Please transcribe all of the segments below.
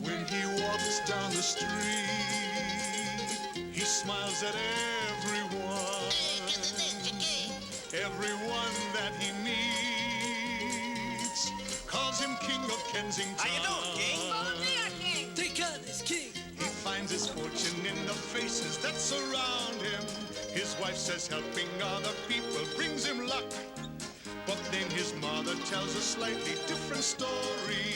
When he walks down the street, he smiles at everyone. Everyone that he meets calls him King of Kensington. How you doing, King? Oh, dear King. Thank God it's King. He finds his fortune in the faces that surround him. His wife says helping other people brings him luck. But then his mother tells a slightly different story.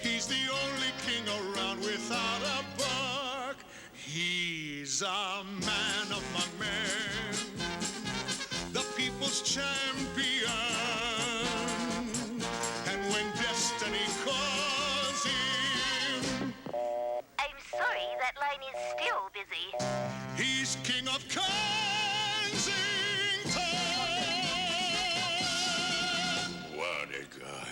He's the only king around without a buck. He's a man among men, the people's champion. And when destiny calls him, I'm sorry, that line is still busy. he's king of Kensington. What a guy.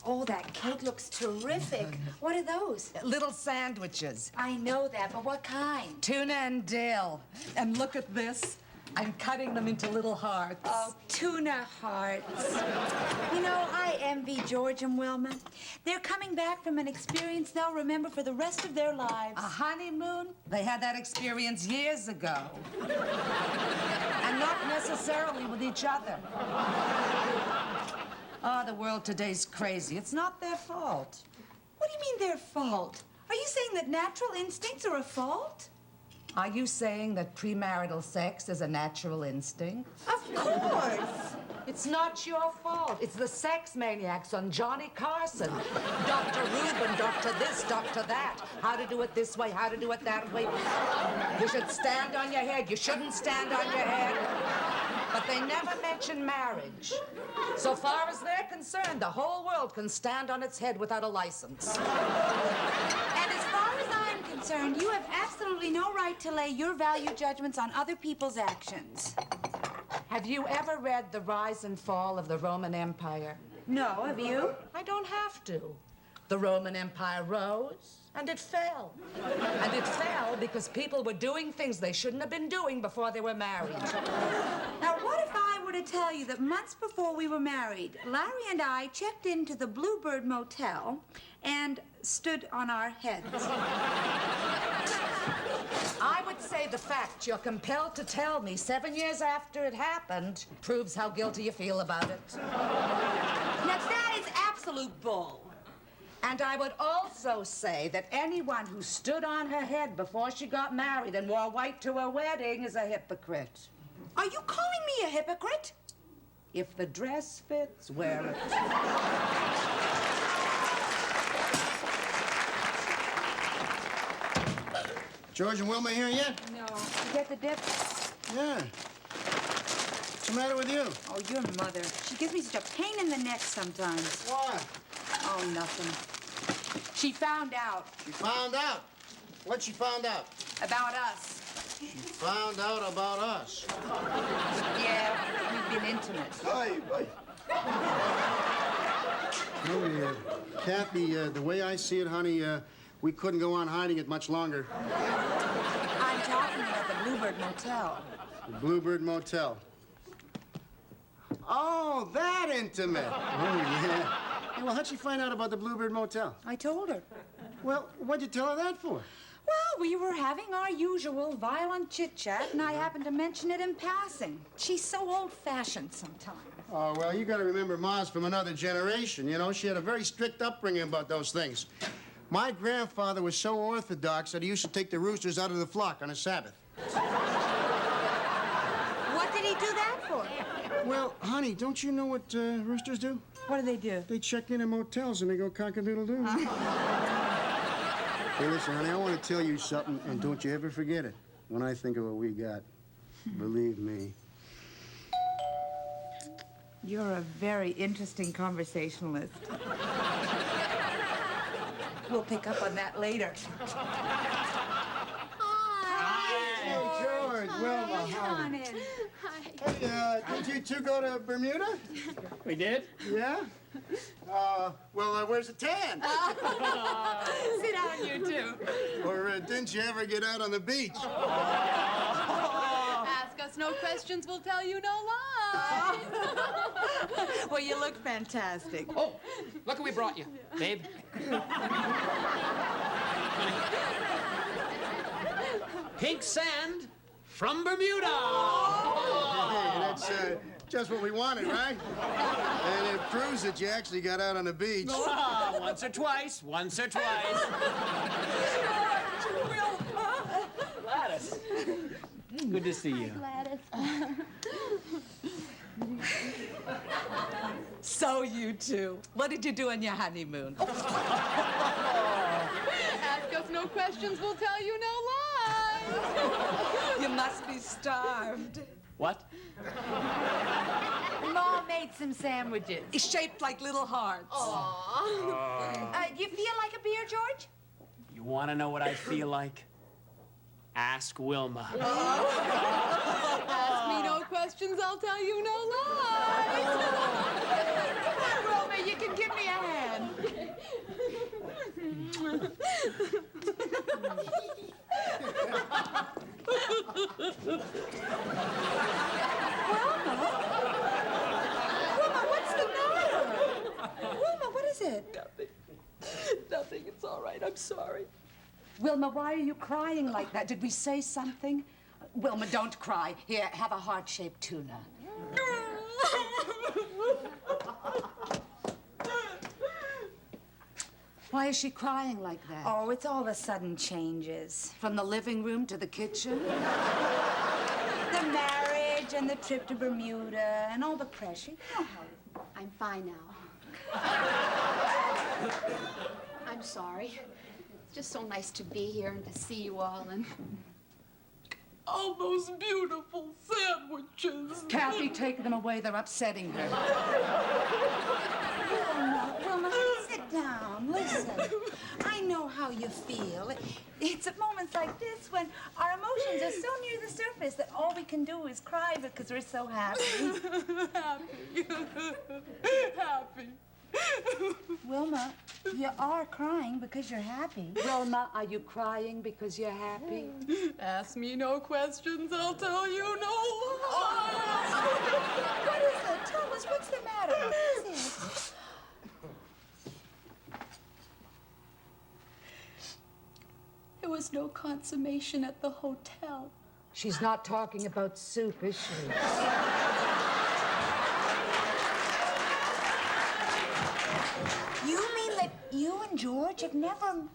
Oh, that cake looks terrific. What are those? Little sandwiches. I know that, but what kind? Tuna and dill. And look at this. I'm cutting them into little hearts. Oh, tuna hearts. You know, I envy George and Wilma. They're coming back from an experience they'll remember for the rest of their lives. A honeymoon? They had that experience years ago. And not necessarily with each other. Oh, the world today's crazy. It's not their fault. What do you mean their fault? Are you saying that natural instincts are a fault? Are you saying that premarital sex is a natural instinct? Of course. It's not your fault. It's the sex maniacs on Johnny Carson. Dr. Rubin, Dr. this, Dr. that. How to do it this way, how to do it that way. You should stand on your head. You shouldn't stand on your head. But they never mention marriage. So far as they're concerned, the whole world can stand on its head without a license. And as far as I'm concerned, you have absolutely no right to lay your value judgments on other people's actions. Have you ever read The Rise and Fall of the Roman Empire? No, have you? I don't have to. The Roman Empire rose and it fell. And it fell because people were doing things they shouldn't have been doing before they were married. Now, what if I were to tell you that months before we were married, Larry and I checked into the Bluebird Motel and stood on our heads? I would say the fact you're compelled to tell me 7 years after it happened proves how guilty you feel about it. Now, that is absolute bull. And I would also say that anyone who stood on her head before she got married and wore white to her wedding is a hypocrite. Are you calling me a hypocrite? If the dress fits, wear it. George and Wilma here yet? No. You get the dip? Yeah. What's the matter with you? Oh, your mother. She gives me such a pain in the neck sometimes. Why? Oh, nothing. She found out. She found out. What she found out? About us. She found out about us. Yeah, we've been intimate. Hey, hey. Kathy, the way I see it, honey, we couldn't go on hiding it much longer. I'm talking about the Bluebird Motel. The Bluebird Motel. Oh, that intimate. Oh, yeah. Hey, well, how'd she find out about the Bluebird Motel? I told her. Well, what'd you tell her that for? Well, we were having our usual violent chit-chat, and I happened to mention it in passing. She's so old-fashioned sometimes. Oh, well, you gotta remember Ma's from another generation, you know? She had a very strict upbringing about those things. My grandfather was so orthodox that he used to take the roosters out of the flock on a Sabbath. What did he do that for? Well, honey, don't you know what roosters do? What do they do? They check in motels and they go cock-a-doodle-doo. Hey, listen, honey, I want to tell you something, and don't you ever forget it when I think of what we got. Believe me. You're a very interesting conversationalist. We'll pick up on that later. Hey, George, Wilma, honey. Hey, did you two go to Bermuda? We did? Yeah? Well, where's the tan? Sit down, you two. Or didn't you ever get out on the beach? Ask us no questions, we'll tell you no lies. Well, you look fantastic. Oh, look what we brought you, babe. Pink sand from Bermuda. Hey, that's just what we wanted, right? And it proves that you actually got out on the beach. Once or twice, once or twice. Gladys. Good to see you. Gladys. So you two. What did you do on your honeymoon? Ask us no questions, we'll tell you no lies. You must be starved. What? Mom made some sandwiches. It's shaped like little hearts. Do you feel like a beer, George? You want to know what I feel like? Ask Wilma. Ask me no questions, I'll tell you no lies. Come on, Roma, you can give me a hand. Wilma, what's the matter? Wilma, what is it? Nothing. It's all right. I'm sorry. Wilma, why are you crying like that? Did we say something? Wilma, don't cry. Here, have a heart-shaped tuna. Why is she crying like that? Oh, it's all the sudden changes. From the living room to the kitchen? The marriage and the trip to Bermuda and all the pressure. You know how it is. I'm fine now. I'm sorry. It's just so nice to be here and to see you all and... All those beautiful sandwiches. Kathy, take them away. They're upsetting her. Wilma, sit down. Listen. I know how you feel. It's at moments like this when our emotions are so near the surface that all we can do is cry because we're so happy. Happy. Wilma, you are crying because you're happy. Wilma, are you crying because you're happy? Ask me no questions, I'll tell you no lies. What is it? Tell us, what's the matter? What is it? There was no consummation at the hotel. She's not talking about soup, is she? You mean that you and George have never...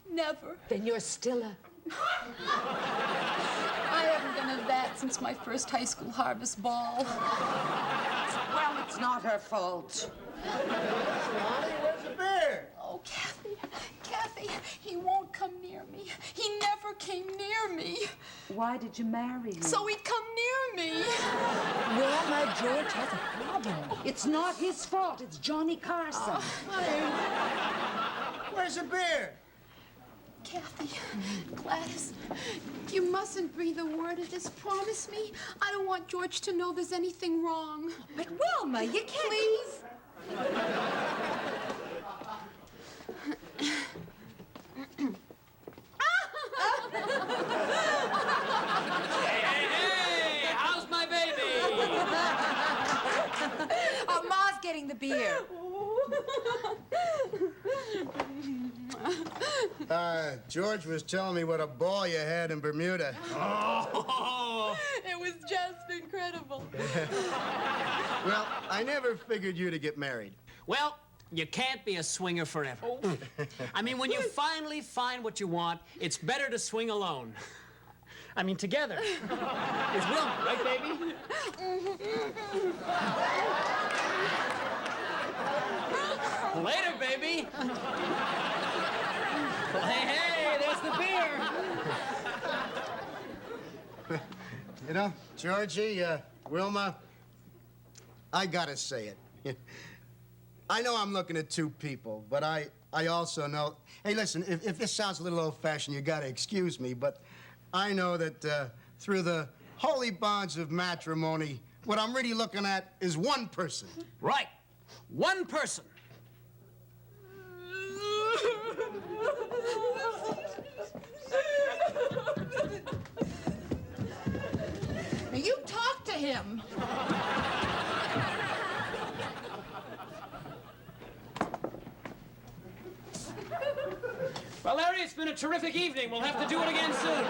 Never. Then you're still a... I haven't been a vet since my first high school harvest ball. Well, it's not her fault. Where's the bear? Oh, Kathy, he won't come near me. He never came near me. Why did you marry him? So he'd come near me. Wilma, George has a problem. It's not his fault. It's Johnny Carson. Where's the bear? Kathy, Gladys, you mustn't breathe a word of this. Promise me. I don't want George to know there's anything wrong. But Wilma, you can't... Please? Hey, how's my baby? Oh, Ma's getting the beer. George was telling me what a ball you had in Bermuda. Oh. It was just incredible. Well, I never figured you to get married. Well, you can't be a swinger forever. I mean, when you finally find what you want, it's better to swing alone. I mean, together. With Wilma, right, baby? Later, baby. Hey, there's the beer. You know, Georgie, Wilma, I gotta say it. I know I'm looking at two people, but I also know... Hey, listen, if this sounds a little old-fashioned, you gotta excuse me, but I know that through the holy bonds of matrimony, what I'm really looking at is one person. Right. One person. Well, Larry, it's been a terrific evening. We'll have to do it again soon.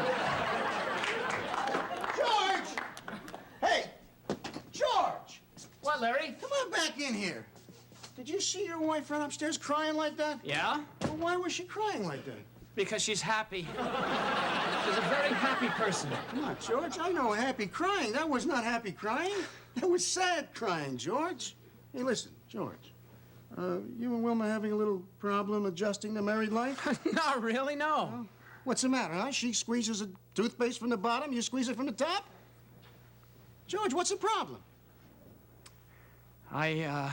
George! Hey! George! What, Larry? Come on back in here. Did you see your wife run upstairs crying like that? Yeah? Well, why was she crying like that? Because she's happy. She's a very happy person. Come on, George. I know happy crying. That was not happy crying. That was sad crying, George. Hey, listen, George. You and Wilma having a little problem adjusting to married life? Not really, no. Well, what's the matter, huh? She squeezes a toothpaste from the bottom, you squeeze it from the top? George, what's the problem? I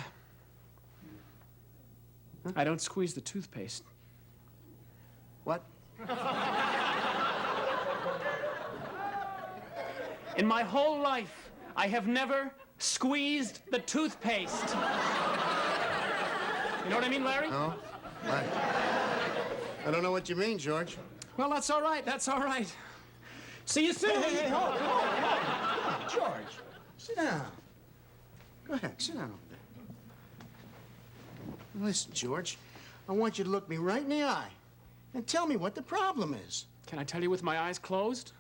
don't squeeze the toothpaste. What? In my whole life, I have never squeezed the toothpaste. You know what I mean, Larry? No? I don't know what you mean, George. Well, that's all right. That's all right. See you soon. Hey, hold on. George, sit down. Go ahead, sit down over there. Listen, George, I want you to look me right in the eye and tell me what the problem is. Can I tell you with my eyes closed?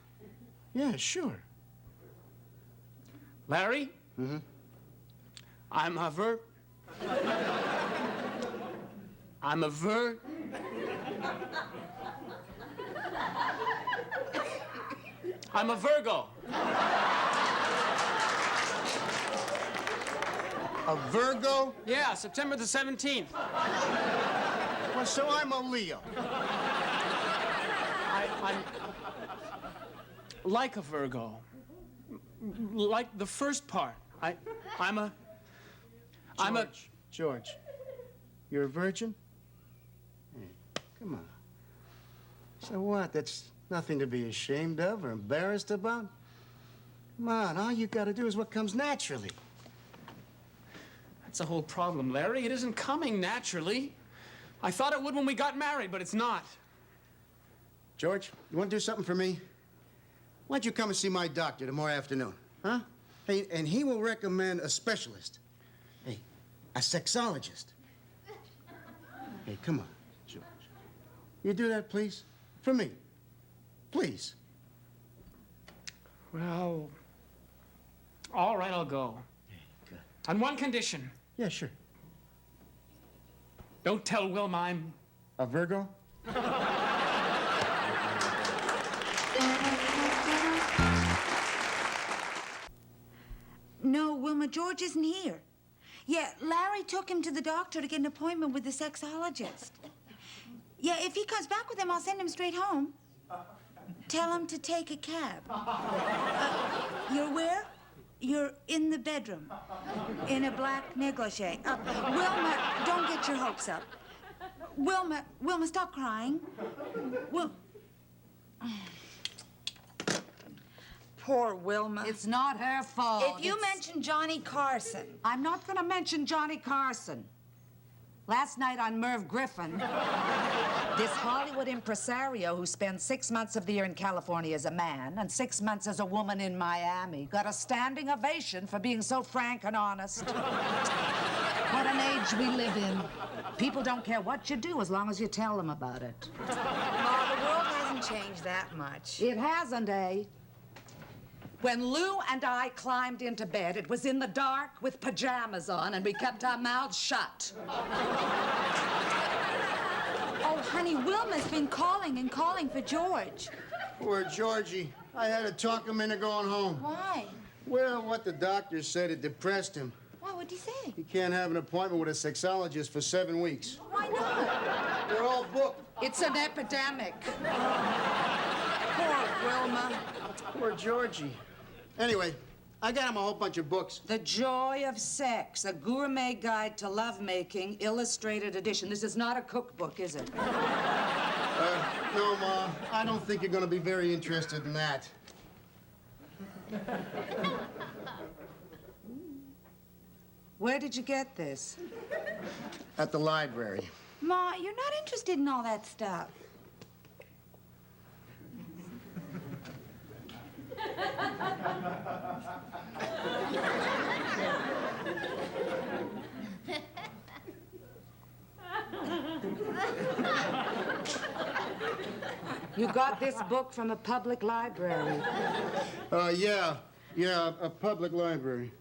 Yeah, sure. Larry? Mm-hmm. I'm a Virgo. A Virgo? Yeah, September the 17th. Well, so I'm a Leo. I'm like a Virgo. Like the first part. George, you're a virgin? Hey, come on. So what? That's nothing to be ashamed of or embarrassed about? Come on, all you gotta do is what comes naturally. That's the whole problem, Larry. It isn't coming naturally. I thought it would when we got married, but it's not. George, you want to do something for me? Why don't you come and see my doctor tomorrow afternoon, huh? Hey, and he will recommend a specialist. Hey, a sexologist. Hey, come on, George. You do that, please? For me. Please. Well, all right, I'll go. Good. On one condition. Yeah, sure. Don't tell Wilma I'm... A Virgo? No, Wilma, George isn't here. Yeah, Larry took him to the doctor to get an appointment with the sexologist. Yeah, if he comes back with him, I'll send him straight home. Tell him to take a cab. You're where? You're in the bedroom. In a black negligee. Wilma, don't get your hopes up. Wilma, stop crying. Poor Wilma. It's not her fault. If you mention Johnny Carson. I'm not going to mention Johnny Carson. Last night on Merv Griffin, this Hollywood impresario who spends 6 months of the year in California as a man and 6 months as a woman in Miami got a standing ovation for being so frank and honest. What an age we live in. People don't care what you do as long as you tell them about it. Ma, the world hasn't changed that much. It hasn't, eh? When Lou and I climbed into bed, it was in the dark with pajamas on, and we kept our mouths shut. Oh, honey, Wilma's been calling and calling for George. Poor Georgie. I had to talk him into going home. Why? Well, what the doctor said, it depressed him. Why, what'd he say? He can't have an appointment with a sexologist for 7 weeks. Why not? They're all booked. It's an epidemic. Poor Wilma. Poor Georgie. Anyway, I got him a whole bunch of books. The Joy of Sex, a gourmet guide to lovemaking, illustrated edition. This is not a cookbook, is it? No, Ma. I don't think you're going to be very interested in that. Where did you get this? At the library. Ma, you're not interested in all that stuff. You got this book from a public library. Yeah, a public library.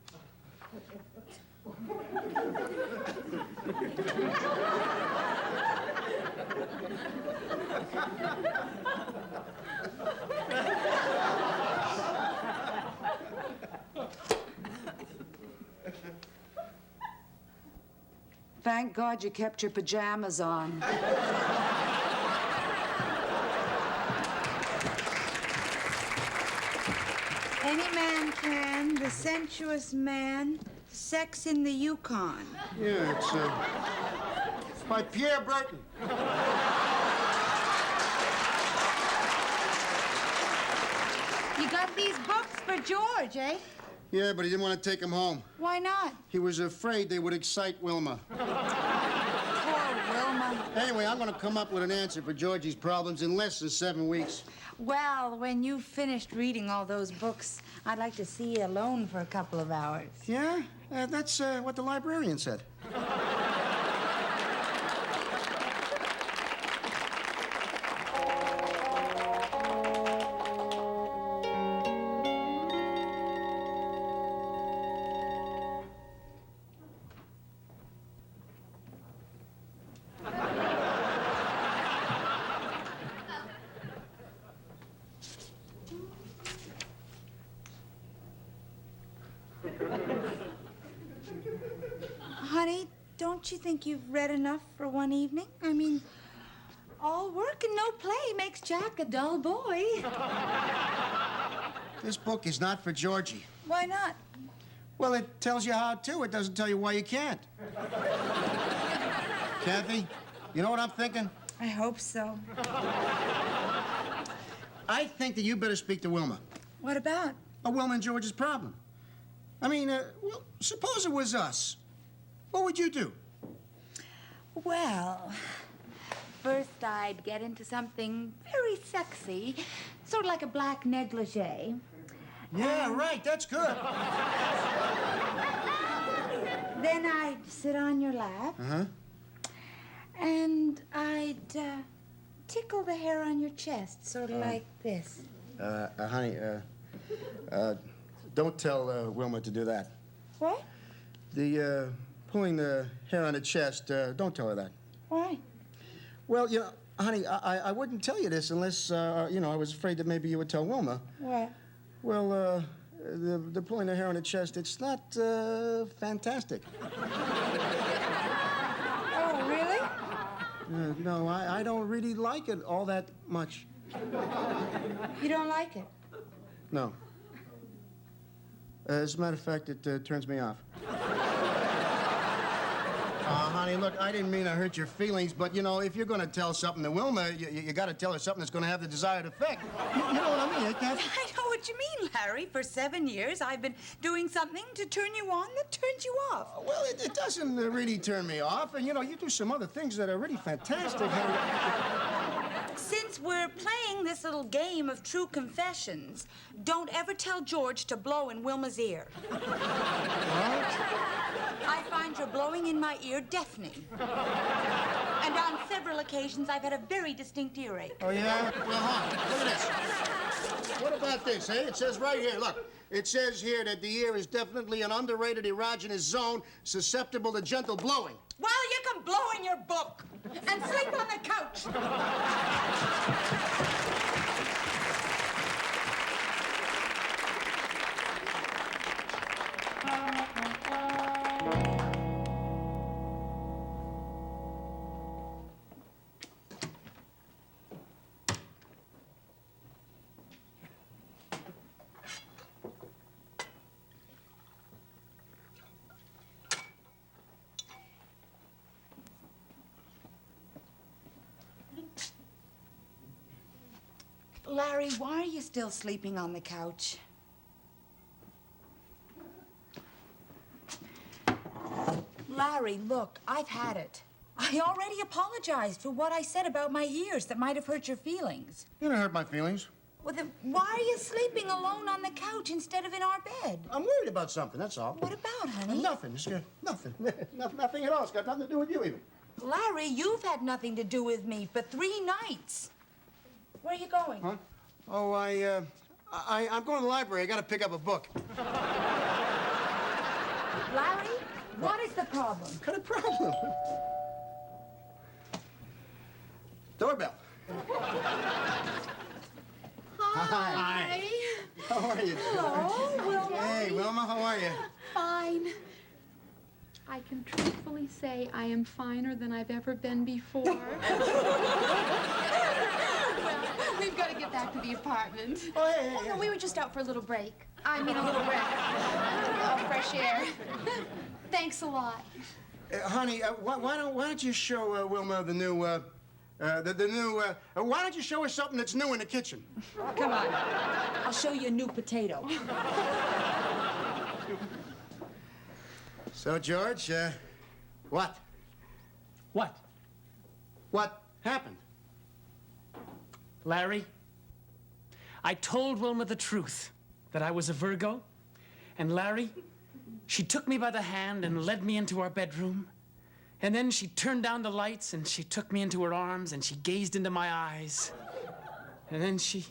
Thank God you kept your pajamas on. Any Man Can, The Sensuous Man, Sex in the Yukon. Yeah, it's by Pierre Burton. You got these books for George, eh? Yeah, but he didn't want to take them home. Why not? He was afraid they would excite Wilma. Poor Wilma. Anyway, I'm going to come up with an answer for Georgie's problems in less than 7 weeks. Well, when you've finished reading all those books, I'd like to see you alone for a couple of hours. Yeah? That's what the librarian said. Honey, don't you think you've read enough for one evening? I mean, all work and no play makes Jack a dull boy. This book is not for Georgie. Why not? Well, it tells you how to. It doesn't tell you why you can't. Kathy, you know what I'm thinking? I hope so. I think that you better speak to Wilma. What about? Wilma and George's problem. I mean, well, suppose it was us. What would you do? Well, first I'd get into something very sexy, sort of like a black negligee. Yeah, right. That's good. Then I'd sit on your lap. Uh-huh. And I'd tickle the hair on your chest, sort of like this. Honey, don't tell Wilma to do that. What? The, pulling the hair on the chest, don't tell her that. Why? Well, you know, honey, I wouldn't tell you this unless, you know, I was afraid that maybe you would tell Wilma. What? Well, the pulling the hair on the chest, it's not, fantastic. Oh, really? No, I don't really like it all that much. You don't like it? No. As a matter of fact, it turns me off. Honey, look, I didn't mean to hurt your feelings, but, you know, if you're going to tell something to Wilma, you got to tell her something that's going to have the desired effect. You know what I mean, eh, Kathy? I know what you mean, Larry. For 7 years, I've been doing something to turn you on that turns you off. Well, it doesn't really turn me off, and, you know, you do some other things that are really fantastic. Since we're playing this little game of true confessions, don't ever tell George to blow in Wilma's ear. What? I find your blowing in my ear deafening. And on several occasions, I've had a very distinct earache. Oh, yeah? Well, huh, look at this. What about this, eh? It says right here, look. It says here that the ear is definitely an underrated erogenous zone susceptible to gentle blowing. Well, you can blow in your book and sleep on the couch. Larry, why are you still sleeping on the couch? Larry, look, I've had it. I already apologized for what I said about my ears that might have hurt your feelings. You didn't hurt my feelings. Well, then why are you sleeping alone on the couch instead of in our bed? I'm worried about something, that's all. What about, honey? Nothing. It's, nothing. Nothing at all. It's got nothing to do with you, even. Larry, you've had nothing to do with me for 3 nights. Where are you going? Huh? Oh, I'm going to the library. I got to pick up a book. Larry, what is the problem? What kind of problem? Doorbell. Hi. How are you? Hello, Wilma. Hey, Wilma, how are you? Fine. I can truthfully say I am finer than I've ever been before. Well, we've got to get back to the apartment. Oh, hey, No, we were just out for a little break. I mean, a little breath of fresh air. Thanks a lot. Honey, why don't you show Wilma the new, why don't you show her something that's new in the kitchen? Come on. I'll show you a new potato. So, George, what? What? What happened? Larry, I told Wilma the truth, that I was a Virgo. And Larry, she took me by the hand and led me into our bedroom. And then she turned down the lights and she took me into her arms and she gazed into my eyes. And then she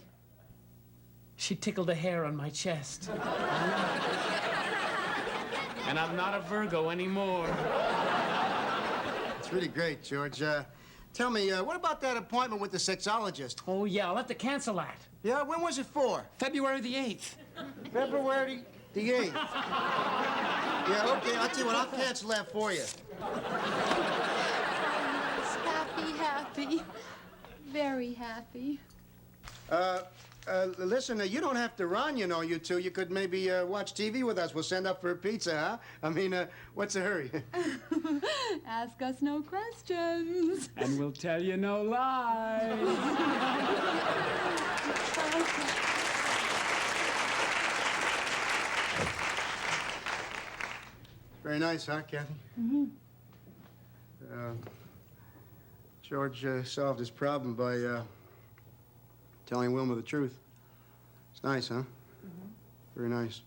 tickled a hair on my chest. And I'm not a Virgo anymore. It's really great, George. Tell me, what about that appointment with the sexologist? Oh, yeah, I'll have to cancel that. Yeah, when was it for? February the 8th. February the 8th. Yeah, okay, I'll tell you what, I'll cancel that for you. Happy. Very happy. Listen, you don't have to run, you know, you two. You could maybe watch TV with us. We'll send up for a pizza, huh? I mean, what's the hurry? Ask us no questions. And we'll tell you no lies. Very nice, huh, Kathy? Mm-hmm. George solved his problem by telling Wilma the truth. It's nice, huh? Mm-hmm. Very nice.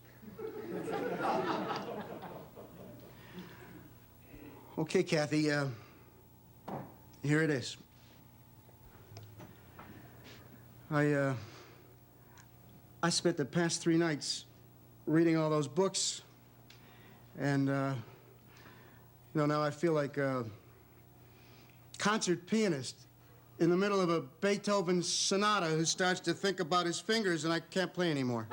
Okay, Kathy, here it is. I spent the past 3 nights reading all those books, and, you know, now I feel like a concert pianist in the middle of a Beethoven sonata who starts to think about his fingers and I can't play anymore.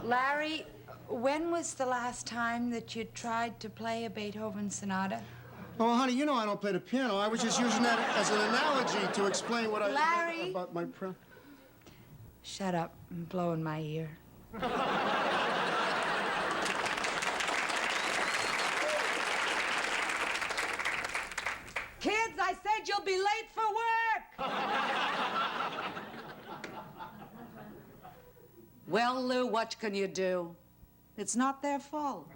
Larry, when was the last time that you tried to play a Beethoven sonata? Oh, honey, you know I don't play the piano. I was just using that as an analogy to explain what I Larry. about my Shut up. I'm blowing my ear. Kids, I said you'll be late for work! Well, Lou, what can you do? It's not their fault.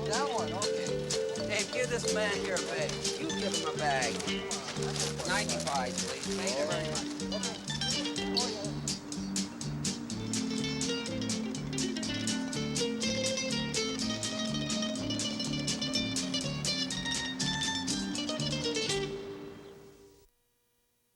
That one, okay. Hey, give this man here a bag. You give him a bag. 95, please. Thank you very much.